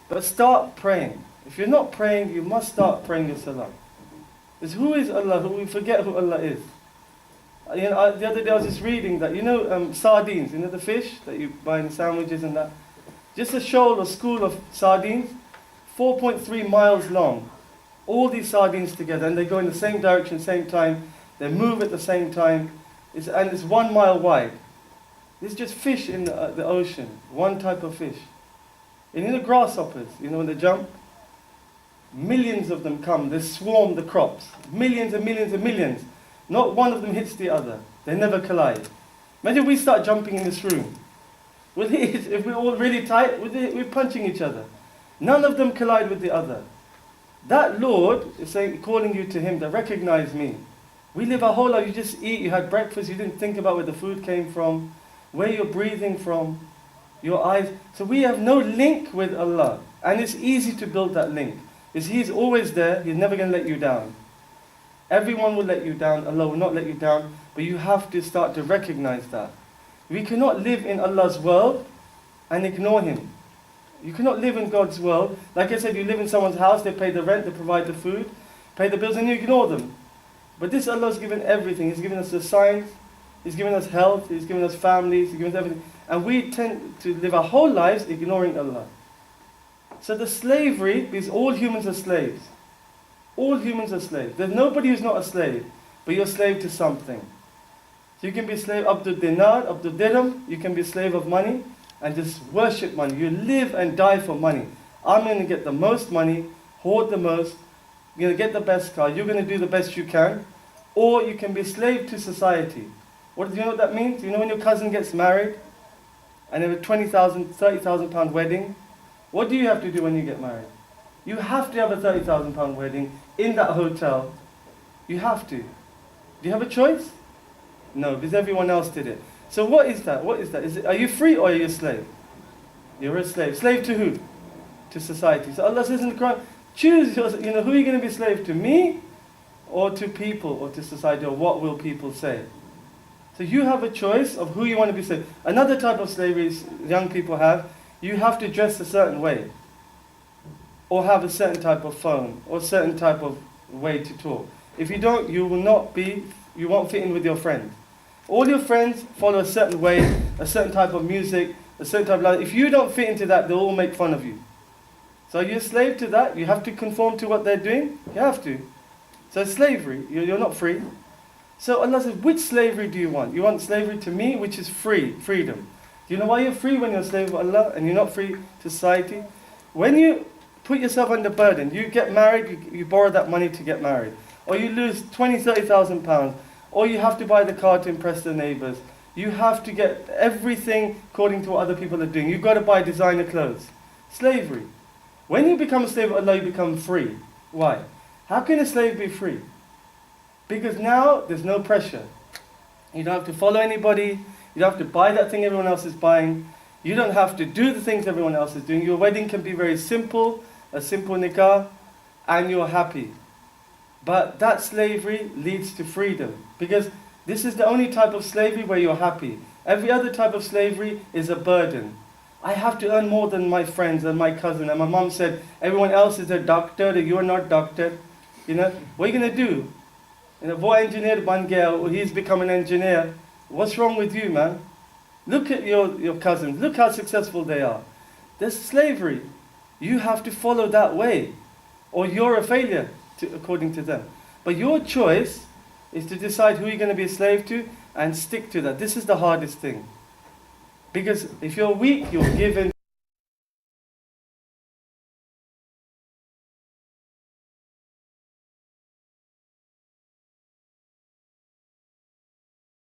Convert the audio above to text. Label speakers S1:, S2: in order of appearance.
S1: But start praying. If you're not praying, you must start praying your salah. Because who is Allah? We forget who Allah is. The other day I was just reading that, sardines, the fish that you buy in sandwiches and that. Just a shoal or school of sardines, 4.3 miles long. All these sardines together, and they go in the same direction, same time. They move at the same time, and it's 1 mile wide. It's just fish in the ocean, one type of fish. And grasshoppers, when they jump, millions of them come, they swarm the crops. Millions and millions and millions. Not one of them hits the other. They never collide. Imagine we start jumping in this room. If we're all really tight, we're punching each other. None of them collide with the other. That Lord is saying, calling you to Him to recognize me. We live our whole life, you just eat, you had breakfast, you didn't think about where the food came from, where you're breathing from, your eyes. So we have no link with Allah. And it's easy to build that link. Because He's always there, He's never going to let you down. Everyone will let you down, Allah will not let you down, but you have to start to recognize that. We cannot live in Allah's world and ignore Him. You cannot live in God's world. Like I said, you live in someone's house, they pay the rent, they provide the food, pay the bills, and you ignore them. But this Allah has given everything. He's given us the science, He's given us health, He's given us families, He's given us everything. And we tend to live our whole lives ignoring Allah. So the slavery, because all humans are slaves. All humans are slaves. There's nobody who's not a slave, but you're a slave to something. So you can be a slave up to dinar, up to dirham, you can be a slave of money, and just worship money. You live and die for money. I'm going to get the most money, hoard the most, you're going to get the best car, you're going to do the best you can, or you can be a slave to society. Do you know what that means? When your cousin gets married, and they have a 20,000, 30,000 pound wedding, what do you have to do when you get married? You have to have a 30,000 pound wedding in that hotel. You have to. Do you have a choice? No, because everyone else did it. So what is that? What is that? Are you free or are you a slave? You're a slave. Slave to who? To society. So Allah says in the Quran, choose, who are you going to be a slave to? Me or to people or to society, or what will people say? So you have a choice of who you want to be slave. Another type of slavery young people have, you have to dress a certain way, or have a certain type of phone, or a certain type of way to talk. If you don't, you won't fit in with your friends. All your friends follow a certain way, a certain type of music, a certain type of life. If you don't fit into that, they'll all make fun of you. So you're a slave to that. You have to conform to what they're doing. You have to. So it's slavery. You're not free. So Allah says, which slavery do you want? You want slavery to me, which is freedom. Do you know why you're free when you're a slave of Allah and you're not free to society? When you put yourself under burden, you get married, you borrow that money to get married. Or you lose 20,000, 30,000 pounds. Or you have to buy the car to impress the neighbours. You have to get everything according to what other people are doing. You've got to buy designer clothes. Slavery. When you become a slave of Allah, you become free. Why? How can a slave be free? Because now there's no pressure. You don't have to follow anybody. You don't have to buy that thing everyone else is buying. You don't have to do the things everyone else is doing. Your wedding can be very simple, a simple nikah, and you're happy. But that slavery leads to freedom. Because this is the only type of slavery where you're happy. Every other type of slavery is a burden. I have to earn more than my friends and my cousin. And my mom said, everyone else is a doctor, you're not doctor. What are you going to do? Boy engineer ban gaya, he's become an engineer. What's wrong with you, man? Look at your cousins. Look how successful they are. There's slavery. You have to follow that way, or you're a failure, according to them. But your choice is to decide who you're going to be a slave to and stick to that. This is the hardest thing. Because if you're weak, you're given